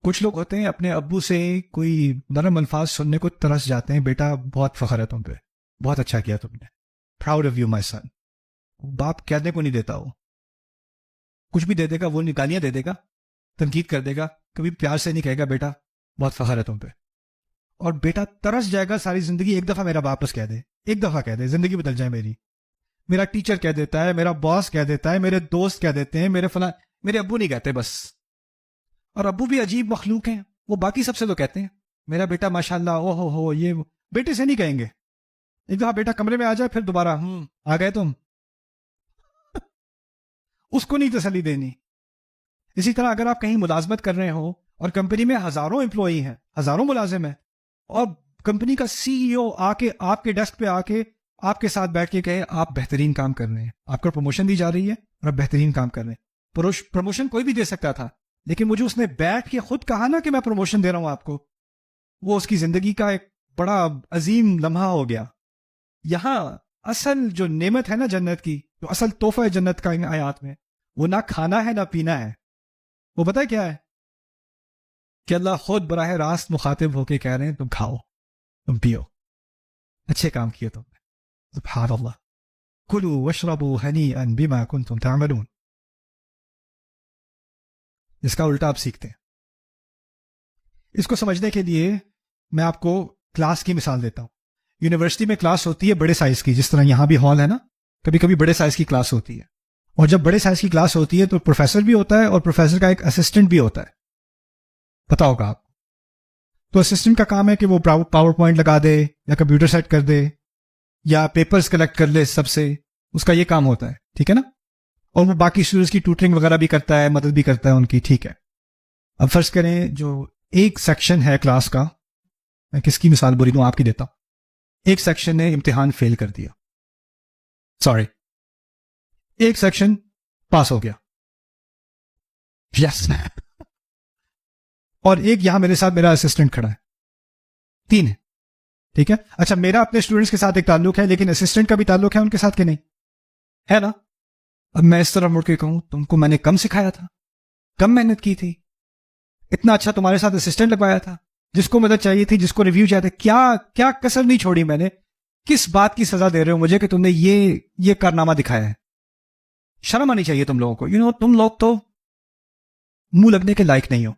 کچھ لوگ ہوتے ہیں اپنے ابو سے کوئی نرم الفاظ سننے کو ترس جاتے ہیں، بیٹا بہت فخر ہے تم پہ، بہت اچھا کیا تم نے، پراؤڈ آف یو مائی سن. باپ کہنے کو نہیں دیتا، وہ کچھ بھی دے دے گا، وہ گالیاں دے دے گا، تنقید کر دے گا، کبھی پیار سے نہیں کہے گا بیٹا بہت فخر ہے تم پہ. اور بیٹا ترس جائے گا ساری زندگی، ایک دفعہ میرا باپ کہہ دے، ایک دفعہ کہہ دے، زندگی بدل جائے میری. میرا ٹیچر کہہ دیتا ہے، میرا باس کہہ دیتا ہے، میرے دوست کہہ دیتے ہیں، میرے ابو نہیں کہتے بس. اور ابو بھی عجیب مخلوق ہیں، وہ باقی سب سے تو کہتے ہیں میرا بیٹا ماشاءاللہ، او ہو یہ بیٹے سے نہیں کہیں گے. ایک دفعہ بیٹا کمرے میں آ جائے، پھر دوبارہ آ گئے تم. اس کو نہیں تسلی دینی. اسی طرح اگر آپ کہیں ملازمت کر رہے ہو اور کمپنی میں ہزاروں امپلائی ہیں، ہزاروں ملازم ہیں، اور کمپنی کا سی ای او آ کے آپ کے ڈیسک پہ آ کے آپ کے ساتھ بیٹھ کے کہے آپ بہترین کام کر رہے ہیں، آپ کو پروموشن دی جا رہی ہے اور آپ بہترین کام کر رہے ہیں. پروموشن کوئی بھی دے سکتا تھا، لیکن مجھے اس نے بیٹھ کے خود کہا نا کہ میں پروموشن دے رہا ہوں آپ کو، وہ اس کی زندگی کا ایک بڑا عظیم لمحہ ہو گیا. یہاں اصل جو نعمت ہے نا جنت کی، جو اصل تحفہ ہے جنت کا ان آیات میں، وہ نہ کھانا ہے نہ پینا ہے. وہ پتہ ہے کیا ہے؟ کہ اللہ خود براہ راست مخاطب ہو کے کہہ رہے ہیں تم کھاؤ، تم پیو، اچھے کام کیے تم نے. سبحان اللہ. کلوا واشربوا ہنیئا بما کنتم تعملون. اس کا الٹا آپ سیکھتے ہیں. اس کو سمجھنے کے لیے میں آپ کو کلاس کی مثال دیتا ہوں. یونیورسٹی میں کلاس ہوتی ہے بڑے سائز کی، جس طرح یہاں بھی ہال ہے نا، کبھی کبھی بڑے سائز کی کلاس ہوتی ہے. اور جب بڑے سائز کی کلاس ہوتی ہے تو پروفیسر بھی ہوتا ہے اور پروفیسر کا ایک اسسٹنٹ بھی ہوتا ہے، پتا ہوگا آپ. تو اسسٹنٹ کا کام ہے کہ وہ پاور پوائنٹ لگا دے یا کمپیوٹر سیٹ کر دے یا پیپرز کلیکٹ کر لے سب سے، اس کا یہ کام ہوتا ہے، ٹھیک ہے نا. اور وہ باقی اسٹوڈنٹس کی ٹیوٹرنگ وغیرہ بھی کرتا ہے، مدد بھی کرتا ہے ان کی، ٹھیک ہے. اب فرض کریں جو ایک سیکشن ہے کلاس کا، میں کس کی مثال بری دوں، آپ کی دیتا ہوں. ایک سیکشن نے امتحان فیل کر دیا، سوری، ایک سیکشن پاس ہو گیا، یس. اور ایک یہاں میرے ساتھ میرا اسسٹنٹ کھڑا ہے، 3 ہے، ٹھیک ہے. اچھا میرا اپنے اسٹوڈنٹس کے ساتھ ایک تعلق ہے، لیکن اسسٹنٹ کا بھی تعلق ہے ان کے ساتھ کہ نہیں ہے نا. اب میں اس طرح مڑ کے کہوں تم کو میں نے کم سکھایا تھا، کم محنت کی تھی، اتنا اچھا تمہارے ساتھ اسسٹنٹ لگوایا تھا، جس کو مدد چاہیے تھی، جس کو ریویو چاہتے، کیا کسر نہیں چھوڑی میں نے. کس بات کی سزا دے رہے ہو مجھے کہ تم نے یہ کارنامہ دکھایا ہے؟ شرم آنی چاہیے تم لوگوں کو. تم لوگ تو منہ لگنے کے لائق نہیں ہو.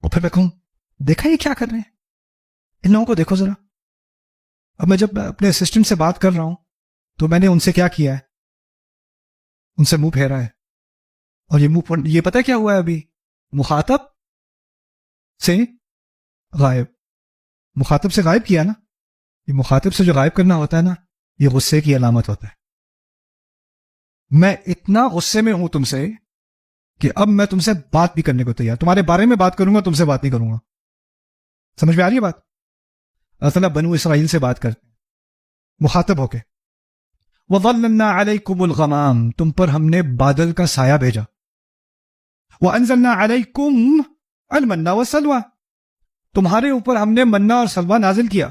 اور پھر میں کہوں دیکھا یہ کیا کر رہے ہیں، ان لوگوں کو دیکھو ذرا. اب میں جب اپنے اسسٹنٹ سے بات کر رہا ہوں تو میں نے ان سے کیا کیا ہے، ان سے منہ پھیرا ہے. اور یہ پتہ کیا ہوا ہے ابھی، مخاطب سے غائب. مخاطب سے غائب کیا نا. یہ مخاطب سے جو غائب کرنا ہوتا ہے نا، یہ غصے کی علامت ہوتا ہے. میں اتنا غصے میں ہوں تم سے کہ اب میں تم سے بات بھی کرنے کو تیار، تمہارے بارے میں بات کروں گا، تم سے بات نہیں کروں گا. سمجھ میں آ رہی ہے بات؟ اللہ تعالیٰ بنو اسرائیل سے بات کرتے مخاطب ہو کے، وَظَلَّلْنَا عَلَيْكُمُ الْغَمَامَ، تم پر ہم نے بادل کا سایہ بھیجا. وَأَنزَلْنَا عَلَيْكُمْ الْمَنَّ وَالسَّلْوَىٰ، تمہارے اوپر ہم نے منہ اور سلوہ نازل کیا.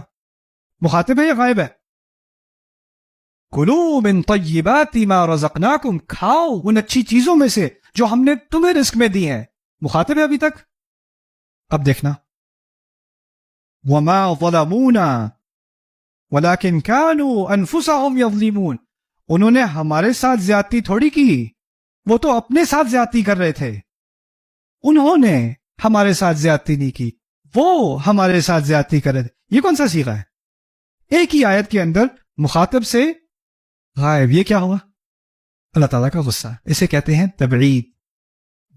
مخاطب ہے یا غائب ہے؟ کُلُوا مِن طَیِّبَاتِ مَا رَزَقْنَاکُمْ، کھاؤ ان اچھی چیزوں میں سے جو ہم نے تمہیں رزق میں دی ہیں. مخاطب ہے ابھی تک. اب دیکھنا، وَمَا ظَلَمُونَا وَلَكِنْ كَانُوا أَنفُسَهُمْ يَظْلِمُونَ، انہوں نے ہمارے ساتھ زیادتی تھوڑی کی، وہ تو اپنے ساتھ زیادتی کر رہے تھے. انہوں نے ہمارے ساتھ زیادتی نہیں کی، وہ ہمارے ساتھ زیادتی کر رہے تھے. یہ کون سا صیغہ ہے؟ ایک ہی آیت کے اندر مخاطب سے غائب. یہ کیا ہوا؟ اللہ تعالیٰ کا غصہ. اسے کہتے ہیں تبعید،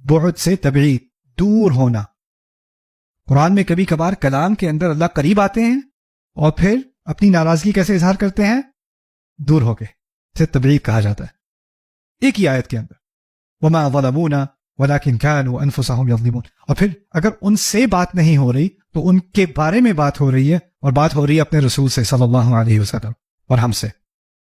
بعد سے تبعید، دور ہونا. قرآن میں کبھی کبھار کلام کے اندر اللہ قریب آتے ہیں اور پھر اپنی ناراضگی کیسے اظہار کرتے ہیں؟ دور ہو کے. اسے تبعید کہا جاتا ہے. ایک ہی آیت کے اندر وَمَا ظَلَمُونَا وَلَكِنْ كَانُوا أَنفُسَهُمْ يَظْلِمُونَ. اور پھر اگر ان سے بات نہیں ہو رہی تو ان کے بارے میں بات ہو رہی ہے، اور بات ہو رہی ہے اپنے رسول سے صلی اللہ علیہ وسلم اور ہم سے.